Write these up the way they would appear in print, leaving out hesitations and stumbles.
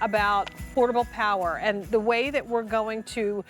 About portable power and the way that we're going to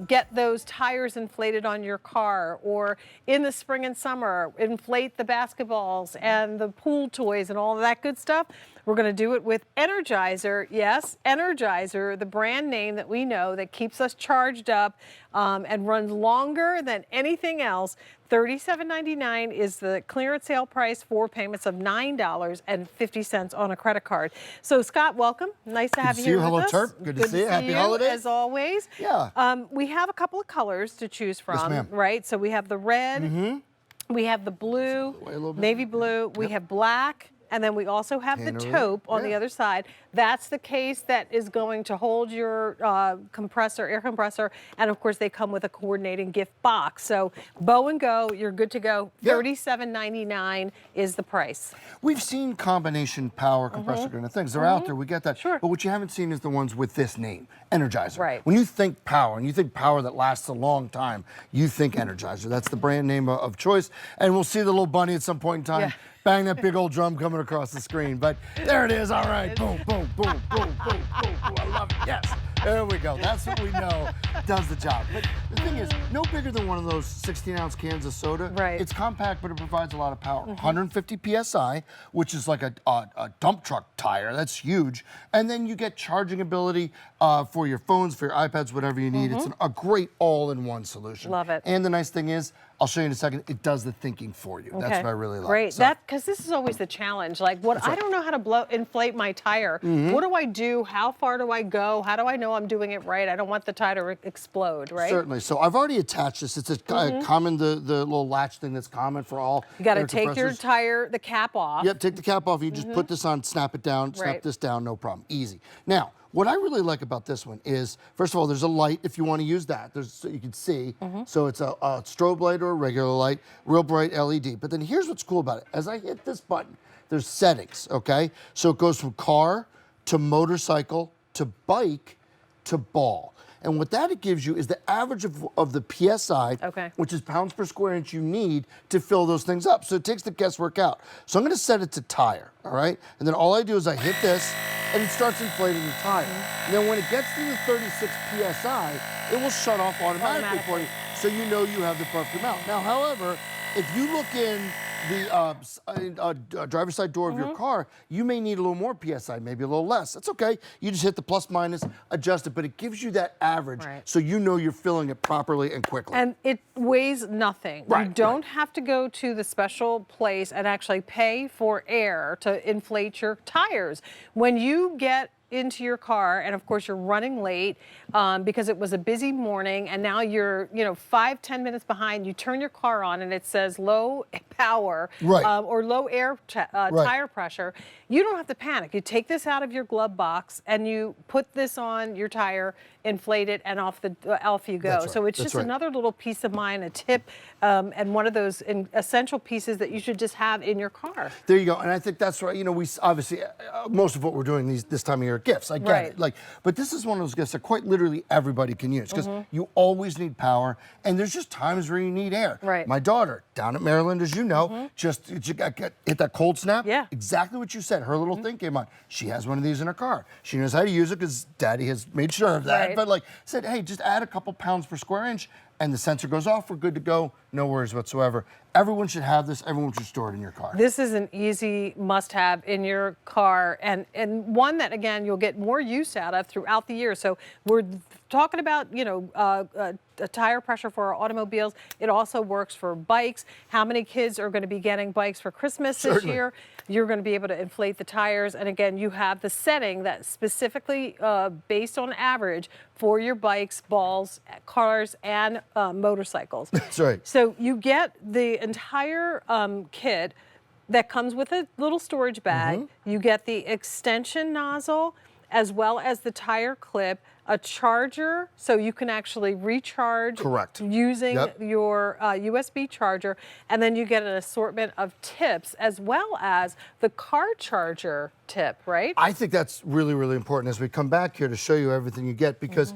get those tires inflated on your car, or in the spring and summer, inflate the basketballs and the pool toys and all of that good stuff. We're going to do it with Energizer. Yes, Energizer, the brand name that we know that keeps us charged up and runs longer than anything else. $37.99 is the clearance sale price, 4 payments of $9.50 on a credit card. So Scott, welcome. Nice to have you here with us. Hello, Turp. Good to see you. Happy holidays. As always. Yeah. We have a couple of colors to choose from, yes, ma'am. right? So we have the red, we have the blue, navy blue, we have black, and then we also have the taupe on the other side. That's the case that is going to hold your air compressor, and of course they come with a coordinating gift box. So bow and go, you're good to go. $37.99 is the price. We've seen combination power compressor kind of things. They're out there, we get that. Sure. But what you haven't seen is the ones with this name, Energizer. Right. When you think power, and you think power that lasts a long time, you think Energizer. That's the brand name of choice. And we'll see the little bunny at some point in time. Yeah. Bang that big old drum coming across the screen. But there it is, all right. Boom, boom, boom, boom, boom, boom, boom. I love it, yes. There we go. That's what we know does the job. But the thing is, no bigger than one of those 16-ounce cans of soda. Right. It's compact, but it provides a lot of power. 150 PSI, which is like a dump truck tire. That's huge. And then you get charging ability for your phones, for your iPads, whatever you need. It's a great all-in-one solution. Love it. And the nice thing is, I'll show you in a second, it does the thinking for you. That's what I really like. Great. So, Because this is always the challenge. Like, I don't know how to inflate my tire. What do I do? How far do I go? How do I know I'm doing it right? I don't want the tire to explode, right? Certainly. So I've already attached this. It's a common, the little latch thing that's common for all. You got to take your tire, the cap off. Yep, take the cap off. You just put this on, snap it down, snap this down, no problem. Easy. Now, what I really like about this one is, first of all, there's a light if you want to use that. So you can see. So it's a strobe light or a regular light, real bright LED. But then here's what's cool about it. As I hit this button, there's settings, okay? So it goes from car to motorcycle to bike to ball. And what that it gives you is the average of the PSI, which is pounds per square inch you need to fill those things up. So it takes the guesswork out. So I'm going to set it to tire, all right? And then all I do is I hit this, and it starts inflating the tire. And then when it gets to the 36 PSI, it will shut off automatically for you, so you know you have the perfect amount. Now, however, if you look in the driver's side door of your car, you may need a little more PSI, maybe a little less. That's okay. You just hit the plus minus, adjust it, but it gives you that average, so you know you're filling it properly and quickly. And it weighs nothing. You don't have to go to the special place and actually pay for air to inflate your tires. When you get into your car, and of course you're running late because it was a busy morning, and now you're 5-10 minutes behind, you turn your car on and it says low power or low air tire pressure. You don't have to panic. You take this out of your glove box and you put this on your tire, inflate it, and off you go. So it's just another little piece of mind, a tip, and one of those essential pieces that you should just have in your car. There you go. And I think that's right. We obviously most of what we're doing this time of year are gifts. I get it. But this is one of those gifts that quite literally everybody can use, because you always need power, and there's just times where you need air. My daughter down at Maryland, as you know, just hit that cold snap. Exactly what you said. Her little thing came on. She has one of these in her car. She knows how to use it because Daddy has made sure of that. But said, hey, just add a couple pounds per square inch, and the sensor goes off. We're good to go. No worries whatsoever. Everyone should have this. Everyone should store it in your car. This is an easy must-have in your car, and one that, again, you'll get more use out of throughout the year. So we're talking about, a tire pressure for our automobiles. It also works for bikes. How many kids are going to be getting bikes for Christmas this year? You're going to be able to inflate the tires. And again, you have the setting that's specifically based on average for your bikes, balls, cars, and motorcycles. That's right. So you get the entire kit that comes with a little storage bag. You get the extension nozzle as well as the tire clip, a charger, so you can actually recharge Correct. using your USB charger, and then you get an assortment of tips as well as the car charger tip, right? I think that's really, really important as we come back here to show you everything you get, because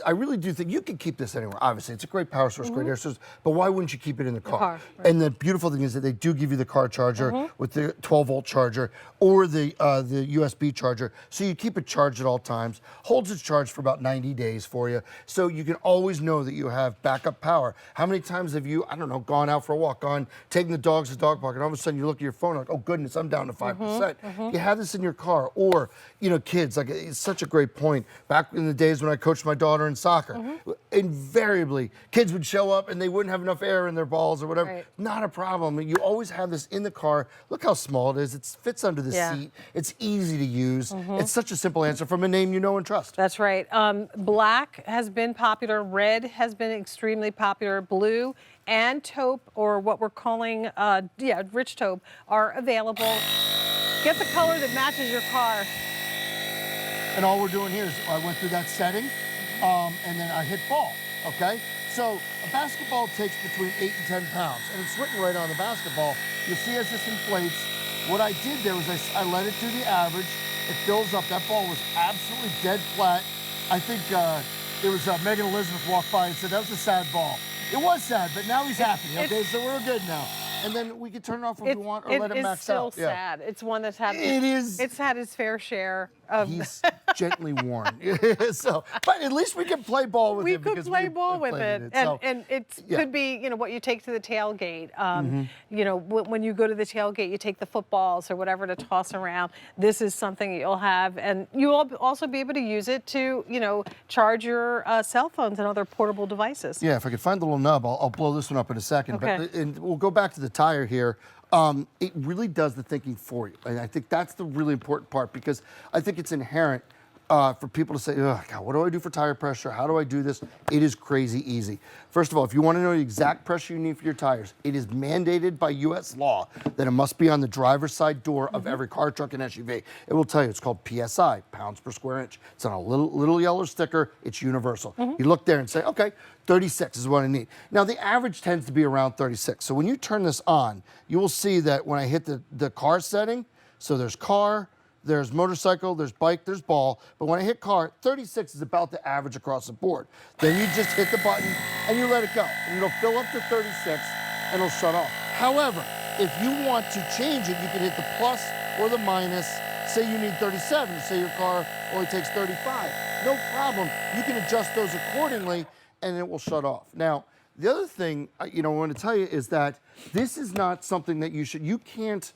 I really do think you can keep this anywhere. Obviously, it's a great power source, great air source, but why wouldn't you keep it in the car? Right. And the beautiful thing is that they do give you the car charger with the 12-volt charger or the USB charger, so you keep it charged at all times. Holds its charge for about 90 days for you, so you can always know that you have backup power. How many times have you, I don't know, gone out for a walk, taking the dogs to the dog park, and all of a sudden you look at your phone like, oh goodness, I'm down to 5%. You have this in your car, or kids, like, it's such a great point. Back in the days when I coached my daughter in soccer, invariably kids would show up and they wouldn't have enough air in their balls or whatever. Right. Not a problem. You always have this in the car. Look how small it is. It fits under the seat. It's easy to use. It's such a simple answer from a name you know and trust. That's right. Black has been popular. Red has been extremely popular. Blue and taupe, or what we're calling, rich taupe, are available. Get the color that matches your car. And all we're doing here is I went through that setting, and then I hit ball, okay? So a basketball takes between 8 and 10 pounds, and it's written right on the basketball. You'll see as this inflates, what I did there was I let it do the average. It fills up. That ball was absolutely dead flat. I think it was Megan Elizabeth walked by and said, that was a sad ball. It was sad, but now he's happy, okay? So we're good now. And then we can turn it off if we want, or let it max out. It's still sad. It's one that's had. It's had its fair share of. He's gently worn. But at least we can play ball with it. We could play ball with it, and it could be what you take to the tailgate. When you go to the tailgate, you take the footballs or whatever to toss around. This is something you'll have, and you'll also be able to use it to charge your cell phones and other portable devices. Yeah, if I could find the little nub, I'll blow this one up in a second. Okay. And we'll go back to the tire here. It really does the thinking for you. And I think that's the really important part, because I think it's inherent for people to say, oh, God, what do I do for tire pressure? How do I do this? It is crazy easy. First of all, if you want to know the exact pressure you need for your tires, it is mandated by U.S. law that it must be on the driver's side door of every car, truck, and SUV. It will tell you, it's called PSI, pounds per square inch. It's on a little yellow sticker. It's universal. You look there and say, okay, 36 is what I need. Now, the average tends to be around 36. So when you turn this on, you will see that when I hit the car setting, so there's car, there's motorcycle, there's bike, there's ball, but when I hit car, 36 is about the average across the board. Then you just hit the button and you let it go. And it'll fill up to 36 and it'll shut off. However, if you want to change it, you can hit the plus or the minus. Say you need 37, say your car only takes 35. No problem. You can adjust those accordingly and it will shut off. Now, the other thing I want to tell you is that this is not something that you can't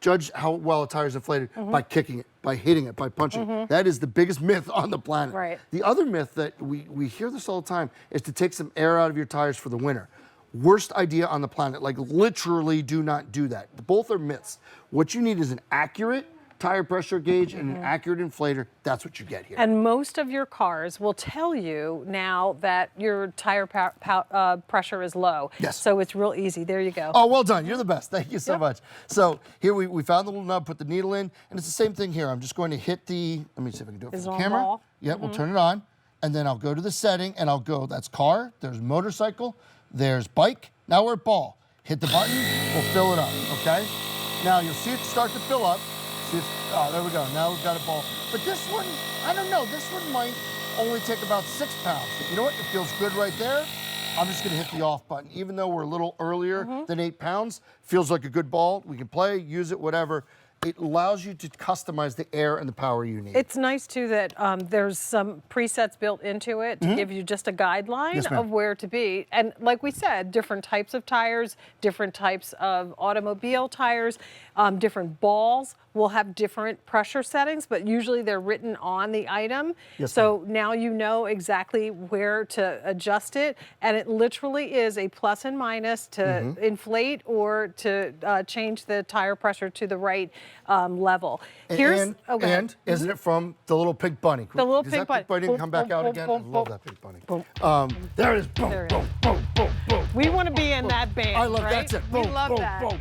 judge how well a tire is inflated by kicking it, by hitting it, by punching it. That is the biggest myth on the planet. Right. The other myth that we hear this all the time is to take some air out of your tires for the winter. Worst idea on the planet. Like, literally do not do that. Both are myths. What you need is an accurate tire pressure gauge and an accurate inflator. That's what you get here. And most of your cars will tell you now that your tire pressure is low. Yes. So it's real easy. There you go. Oh, well done. You're the best. Thank you so much. So here we found the little nub, put the needle in, and it's the same thing here. I'm just going to hit let me see if I can do it for the camera. Ball? Yeah, we'll turn it on, and then I'll go to the setting, and I'll go, that's car, there's motorcycle, there's bike. Now we're at ball. Hit the button, we'll fill it up, okay? Now you'll see it start to fill up. Oh, there we go. Now we've got a ball. But this one, I don't know. This one might only take about 6 pounds. But you know what? It feels good right there. I'm just going to hit the off button. Even though we're a little earlier than 8 pounds, feels like a good ball. We can play, use it, whatever. It allows you to customize the air and the power you need. It's nice, too, that there's some presets built into it to give you just a guideline of where to be. And like we said, different types of tires, different types of automobile tires, different balls will have different pressure settings, but usually they're written on the item. Yes, so now you know exactly where to adjust it. And it literally is a plus and minus to inflate or to change the tire pressure to the right level. And isn't it from the little pink bunny? The little Does pink that pink bunny boom, come back boom, out boom, again? boom, I love boom. that pink bunny. There it is. Boom, There it boom, boom, boom, boom. We want to be in that band, I love right? that's it. Boom, we love boom, that. boom,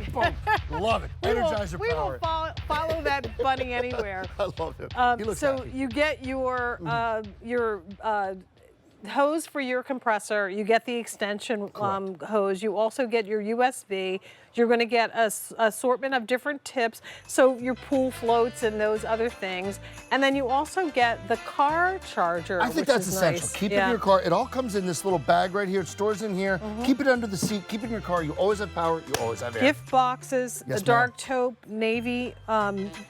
boom. Love it. Energizer we power. will follow that bunny anywhere. I love him. He looks So happy. you get your hose for your compressor. You get the extension hose. You also get your USB. You're going to get a assortment of different tips, so your pool floats and those other things. And then you also get the car charger. I think which that's is essential. nice. Keep it in your car. It all comes in this little bag right here. It stores in here. Keep it under the seat. Keep it in your car. You always have power. You always have air. Gift boxes, Yes, the dark taupe, navy,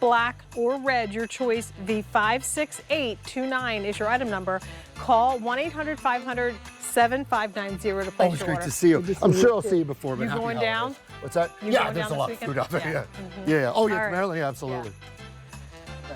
black, or red, your choice. The 56829 is your item number. Call 1-800-500-7590 to place Always your great order. to see you. I'm sure I'll see you before. But You happy going holidays. down? What's that? You Yeah, going there's down a lot this of food weekend? out there. Yeah. Yeah. Oh, yeah, All right. Maryland, yeah, absolutely. Yeah.